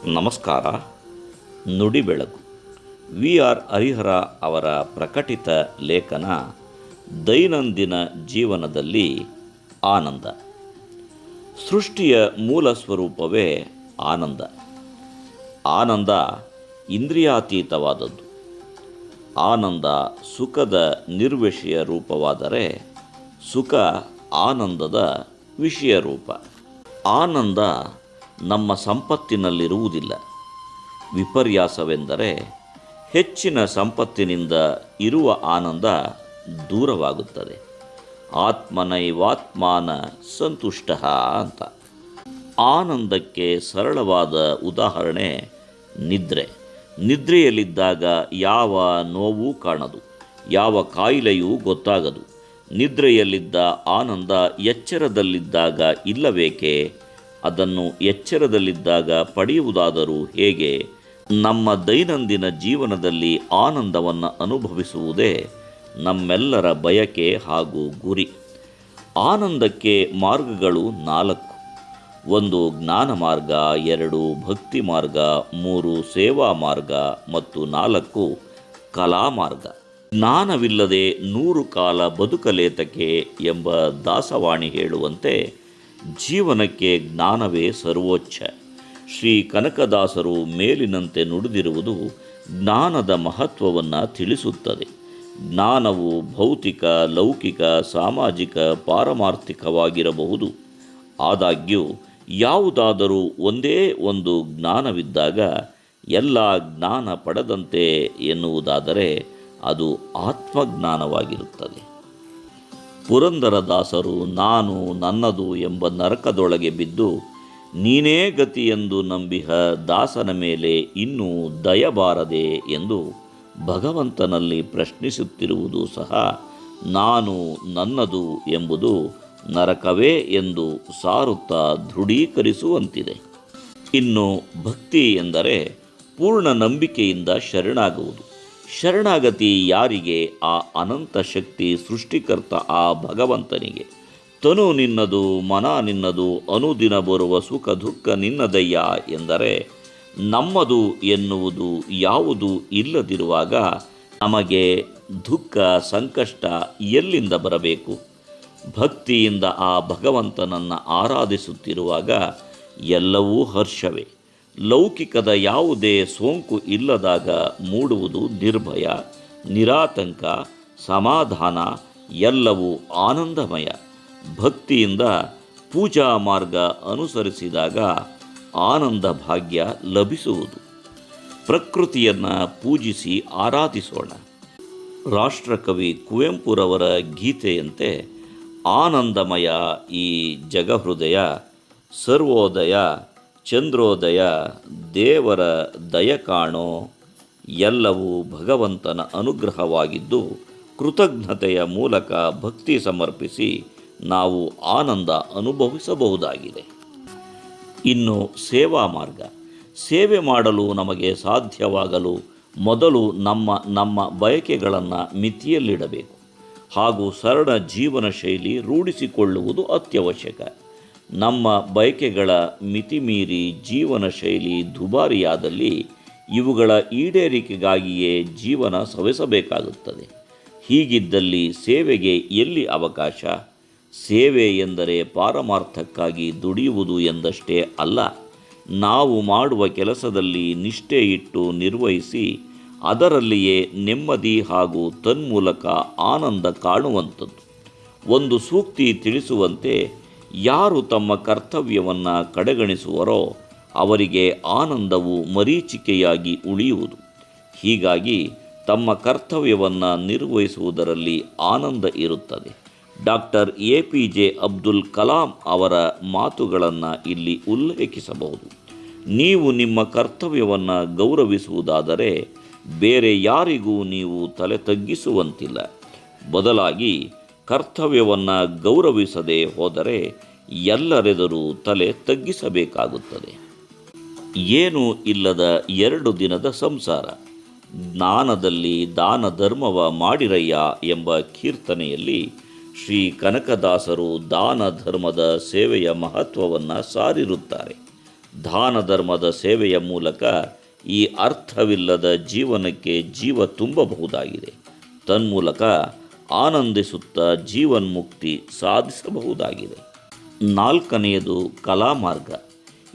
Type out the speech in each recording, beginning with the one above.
ನಮಸ್ಕಾರ. ನುಡಿ ಬೆಳಕು ವಿ.ಆರ್. ಹರಿಹರ ಅವರ ಪ್ರಕಟಿತ ಲೇಖನ ದೈನಂದಿನ ಜೀವನದಲ್ಲಿ ಆನಂದ. ಸೃಷ್ಟಿಯ ಮೂಲ ಸ್ವರೂಪವೇ ಆನಂದ. ಆನಂದ ಇಂದ್ರಿಯಾತೀತವಾದದ್ದು. ಆನಂದ ಸುಖದ ನಿರ್ವಿಷಯ ರೂಪವಾದರೆ ಸುಖ ಆನಂದದ ವಿಷಯ ರೂಪ. ಆನಂದ ನಮ್ಮ ಸಂಪತ್ತಿನಲ್ಲಿರುವುದಿಲ್ಲ. ವಿಪರ್ಯಾಸವೆಂದರೆ ಹೆಚ್ಚಿನ ಸಂಪತ್ತಿನಿಂದ ಇರುವ ಆನಂದ ದೂರವಾಗುತ್ತದೆ. ಆತ್ಮನೈವಾತ್ಮಾನ ಸಂತುಷ್ಟ ಅಂತ. ಆನಂದಕ್ಕೆ ಸರಳವಾದ ಉದಾಹರಣೆ ನಿದ್ರೆ. ನಿದ್ರೆಯಲ್ಲಿದ್ದಾಗ ಯಾವ ನೋವು ಕಾಣದು, ಯಾವ ಕಾಯಿಲೆಯೂ ಗೊತ್ತಾಗದು. ನಿದ್ರೆಯಲ್ಲಿದ್ದ ಆನಂದ ಎಚ್ಚರದಲ್ಲಿದ್ದಾಗ ಇಲ್ಲಬೇಕೆ? ಅದನ್ನು ಎಚ್ಚರದಲ್ಲಿದ್ದಾಗ ಪಡೆಯುವುದಾದರೂ ಹೇಗೆ? ನಮ್ಮ ದೈನಂದಿನ ಜೀವನದಲ್ಲಿ ಆನಂದವನ್ನು ಅನುಭವಿಸುವುದೇ ನಮ್ಮೆಲ್ಲರ ಬಯಕೆ ಹಾಗೂ ಗುರಿ. ಆನಂದಕ್ಕೆ ಮಾರ್ಗಗಳು 4. 1 ಜ್ಞಾನ ಮಾರ್ಗ, 2 ಭಕ್ತಿ ಮಾರ್ಗ, 3 ಸೇವಾ ಮಾರ್ಗ ಮತ್ತು 4 ಕಲಾ ಮಾರ್ಗ. ಜ್ಞಾನವಿಲ್ಲದೆ 100 ಕಾಲ ಬದುಕಲೇತಕ್ಕೆ ಎಂಬ ದಾಸವಾಣಿ ಹೇಳುವಂತೆ ಜೀವನಕ್ಕೆ ಜ್ಞಾನವೇ ಸರ್ವೋಚ್ಚ. ಶ್ರೀ ಕನಕದಾಸರು ಮೇಲಿನಂತೆ ನುಡಿದಿರುವುದು ಜ್ಞಾನದ ಮಹತ್ವವನ್ನು ತಿಳಿಸುತ್ತದೆ. ಜ್ಞಾನವು ಭೌತಿಕ, ಲೌಕಿಕ, ಸಾಮಾಜಿಕ, ಪಾರಮಾರ್ಥಿಕವಾಗಿರಬಹುದು. ಆದಾಗ್ಯೂ ಯಾವುದಾದರೂ ಒಂದೇ ಒಂದು ಜ್ಞಾನವಿದ್ದಾಗ ಎಲ್ಲ ಜ್ಞಾನ ಪಡೆದಂತೆ ಎನ್ನುವುದಾದರೆ ಅದು ಆತ್ಮಜ್ಞಾನವಾಗಿರುತ್ತದೆ. ಪುರಂದರದಾಸರು ನಾನು ನನ್ನದು ಎಂಬ ನರಕದೊಳಗೆ ಬಿದ್ದು ನೀನೇ ಗತಿ ಎಂದು ನಂಬಿಹ ದಾಸನ ಮೇಲೆ ಇನ್ನೂ ದಯಬಾರದೆ ಎಂದು ಭಗವಂತನಲ್ಲಿ ಪ್ರಶ್ನಿಸುತ್ತಿರುವುದು ಸಹ ನಾನು ನನ್ನದು ಎಂಬುದು ನರಕವೇ ಎಂದು ಸಾರುತ್ತಾ ದೃಢೀಕರಿಸುವಂತಿದೆ. ಇನ್ನು ಭಕ್ತಿ ಎಂದರೆ ಪೂರ್ಣ ನಂಬಿಕೆಯಿಂದ ಶರಣಾಗುವುದು. ಶರಣಾಗತಿ ಯಾರಿಗೆ? ಆ ಅನಂತ ಶಕ್ತಿ ಸೃಷ್ಟಿಕರ್ತ ಆ ಭಗವಂತನಿಗೆ. ತನು ನಿನ್ನದು, ಮನ ನಿನ್ನದು, ಅನುದಿನ ಬರುವ ಸುಖ ದುಃಖ ನಿನ್ನದಯ್ಯ ಎಂದರೆ ನಮ್ಮದು ಎನ್ನುವುದು ಯಾವುದು ಇಲ್ಲದಿರುವಾಗ ನಮಗೆ ದುಃಖ ಸಂಕಷ್ಟ ಎಲ್ಲಿಂದ ಬರಬೇಕು? ಭಕ್ತಿಯಿಂದ ಆ ಭಗವಂತನನ್ನು ಆರಾಧಿಸುತ್ತಿರುವಾಗ ಎಲ್ಲವೂ ಹರ್ಷವೇ. ಲೌಕಿಕದ ಯಾವುದೇ ಸೋಂಕು ಇಲ್ಲದಾಗ ಮೂಡುವುದು ನಿರ್ಭಯ, ನಿರಾತಂಕ, ಸಮಾಧಾನ, ಎಲ್ಲವೂ ಆನಂದಮಯ. ಭಕ್ತಿಯಿಂದ ಪೂಜಾ ಮಾರ್ಗ ಅನುಸರಿಸಿದಾಗ ಆನಂದ ಭಾಗ್ಯ ಲಭಿಸುವುದು. ಪ್ರಕೃತಿಯನ್ನು ಪೂಜಿಸಿ ಆರಾಧಿಸೋಣ. ರಾಷ್ಟ್ರಕವಿ ಕುವೆಂಪುರವರ ಗೀತೆಯಂತೆ ಆನಂದಮಯ ಈ ಜಗಹೃದಯ, ಸರ್ವೋದಯ ಚಂದ್ರೋದಯ, ದೇವರ ದಯ ಕಾಣೋ, ಎಲ್ಲವೂ ಭಗವಂತನ ಅನುಗ್ರಹವಾಗಿದ್ದು ಕೃತಜ್ಞತೆಯ ಮೂಲಕ ಭಕ್ತಿ ಸಮರ್ಪಿಸಿ ನಾವು ಆನಂದ ಅನುಭವಿಸಬಹುದಾಗಿದೆ. ಇನ್ನು ಸೇವಾ ಮಾರ್ಗ. ಸೇವೆ ಮಾಡಲು ನಮಗೆ ಸಾಧ್ಯವಾಗಲು ಮೊದಲು ನಮ್ಮ ಬಯಕೆಗಳನ್ನು ಮಿತಿಯಲ್ಲಿಡಬೇಕು ಹಾಗೂ ಸರಳ ಜೀವನ ಶೈಲಿ ರೂಢಿಸಿಕೊಳ್ಳುವುದು ಅತ್ಯವಶ್ಯಕ. ನಮ್ಮ ಬಯಕೆಗಳ ಮಿತಿಮೀರಿ ಜೀವನ ಶೈಲಿ ದುಬಾರಿಯಾದಲ್ಲಿ ಇವುಗಳ ಈಡೇರಿಕೆಗಾಗಿಯೇ ಜೀವನ ಸವೆಸಬೇಕಾಗುತ್ತದೆ. ಹೀಗಿದ್ದಲ್ಲಿ ಸೇವೆಗೆ ಎಲ್ಲಿ ಅವಕಾಶ? ಸೇವೆ ಎಂದರೆ ಪಾರಮಾರ್ಥಕ್ಕಾಗಿ ದುಡಿಯುವುದು ಎಂದಷ್ಟೇ ಅಲ್ಲ. ನಾವು ಮಾಡುವ ಕೆಲಸದಲ್ಲಿ ನಿಷ್ಠೆ ಇಟ್ಟು ನಿರ್ವಹಿಸಿ ಅದರಲ್ಲಿಯೇ ನೆಮ್ಮದಿ ಹಾಗೂ ತನ್ಮೂಲಕ ಆನಂದ ಕಾಣುವಂಥದ್ದು. ಒಂದು ಸೂಕ್ತಿ ತಿಳಿಸುವಂತೆ, ಯಾರು ತಮ್ಮ ಕರ್ತವ್ಯವನ್ನು ಕಡೆಗಣಿಸುವರೋ ಅವರಿಗೆ ಆನಂದವು ಮರೀಚಿಕೆಯಾಗಿ ಉಳಿಯುವುದು. ಹೀಗಾಗಿ ತಮ್ಮ ಕರ್ತವ್ಯವನ್ನು ನಿರ್ವಹಿಸುವುದರಲ್ಲಿ ಆನಂದ ಇರುತ್ತದೆ. ಡಾಕ್ಟರ್ APJ ಅಬ್ದುಲ್ ಕಲಾಂ ಅವರ ಮಾತುಗಳನ್ನು ಇಲ್ಲಿ ಉಲ್ಲೇಖಿಸಬಹುದು. ನೀವು ನಿಮ್ಮ ಕರ್ತವ್ಯವನ್ನು ಗೌರವಿಸುವುದಾದರೆ ಬೇರೆ ಯಾರಿಗೂ ನೀವು ತಲೆ ತಗ್ಗಿಸುವಂತಿಲ್ಲ. ಬದಲಾಗಿ ಕರ್ತವ್ಯವನ್ನು ಗೌರವಿಸದೆ ಹೋದರೆ ಎಲ್ಲರೆದುರು ತಲೆ ತಗ್ಗಿಸಬೇಕಾಗುತ್ತದೆ. ಏನೂ ಇಲ್ಲದ 2 ದಿನದ ಸಂಸಾರ. ಜ್ಞಾನದಲ್ಲಿ ದಾನ ಧರ್ಮವ ಮಾಡಿರಯ್ಯ ಎಂಬ ಕೀರ್ತನೆಯಲ್ಲಿ ಶ್ರೀ ಕನಕದಾಸರು ದಾನ ಧರ್ಮದ ಸೇವೆಯ ಮಹತ್ವವನ್ನು ಸಾರಿರುತ್ತಾರೆ. ದಾನ ಧರ್ಮದ ಸೇವೆಯ ಮೂಲಕ ಈ ಅರ್ಥವಿಲ್ಲದ ಜೀವನಕ್ಕೆ ಜೀವ ತುಂಬಬಹುದಾಗಿದೆ. ತನ್ಮೂಲಕ ಆನಂದಿಸುತ್ತಾ ಜೀವನ್ಮುಕ್ತಿ ಸಾಧಿಸಬಹುದಾಗಿದೆ. 4ನೆಯದು ಕಲಾಮಾರ್ಗ.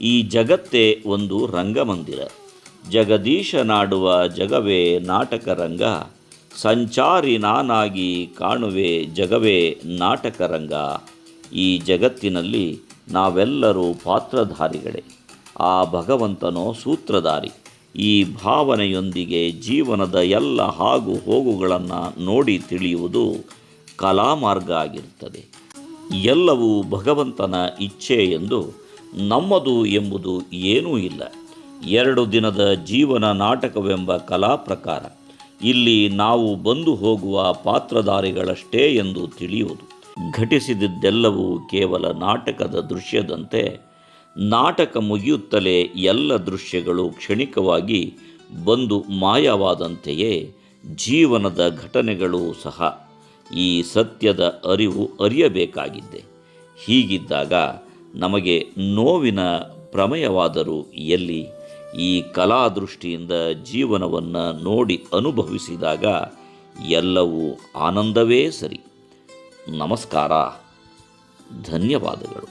ಈ ಜಗತ್ತೇ ಒಂದು ರಂಗಮಂದಿರ. ಜಗದೀಶನಾಡುವ ಜಗವೇ ನಾಟಕ ರಂಗ. ಸಂಚಾರಿ ನಾನಾಗಿ ಕಾಣುವೆ ಜಗವೇ ನಾಟಕ ರಂಗ. ಈ ಜಗತ್ತಿನಲ್ಲಿ ನಾವೆಲ್ಲರೂ ಪಾತ್ರಧಾರಿಗಳೇ. ಆ ಭಗವಂತನೋ ಸೂತ್ರಧಾರಿ. ಈ ಭಾವನೆಯೊಂದಿಗೆ ಜೀವನದ ಎಲ್ಲ ಆಗು ಹೋಗುಗಳನ್ನು ನೋಡಿ ತಿಳಿಯುವುದು ಕಲಾಮಾರ್ಗ ಆಗಿರುತ್ತದೆ. ಎಲ್ಲವೂ ಭಗವಂತನ ಇಚ್ಛೆ ಎಂದು ನಮ್ಮದು ಎಂಬುದು ಏನೂ ಇಲ್ಲ. 2 ದಿನದ ಜೀವನ ನಾಟಕವೆಂಬ ಕಲಾ ಪ್ರಕಾರ. ಇಲ್ಲಿ ನಾವು ಬಂದು ಹೋಗುವ ಪಾತ್ರಧಾರಿಗಳಷ್ಟೇ ಎಂದು ತಿಳಿಯುವುದು. ಘಟಿಸಿದ್ದೆಲ್ಲವೂ ಕೇವಲ ನಾಟಕದ ದೃಶ್ಯದಂತೆ. ನಾಟಕ ಮುಗಿಯುತ್ತಲೇ ಎಲ್ಲ ದೃಶ್ಯಗಳು ಕ್ಷಣಿಕವಾಗಿ ಬಂದು ಮಾಯವಾದಂತೆಯೇ ಜೀವನದ ಘಟನೆಗಳು ಸಹ. ಈ ಸತ್ಯದ ಅರಿವು ಅರಿಯಬೇಕಾಗಿದ್ದೆ. ಹೀಗಿದ್ದಾಗ ನಮಗೆ ನೋವಿನ ಪ್ರಮೇಯವಾದರೂ ಎಲ್ಲಿ? ಈ ಕಲಾದೃಷ್ಟಿಯಿಂದ ಜೀವನವನ್ನು ನೋಡಿ ಅನುಭವಿಸಿದಾಗ ಎಲ್ಲವೂ ಆನಂದವೇ ಸರಿ. ನಮಸ್ಕಾರ. ಧನ್ಯವಾದಗಳು.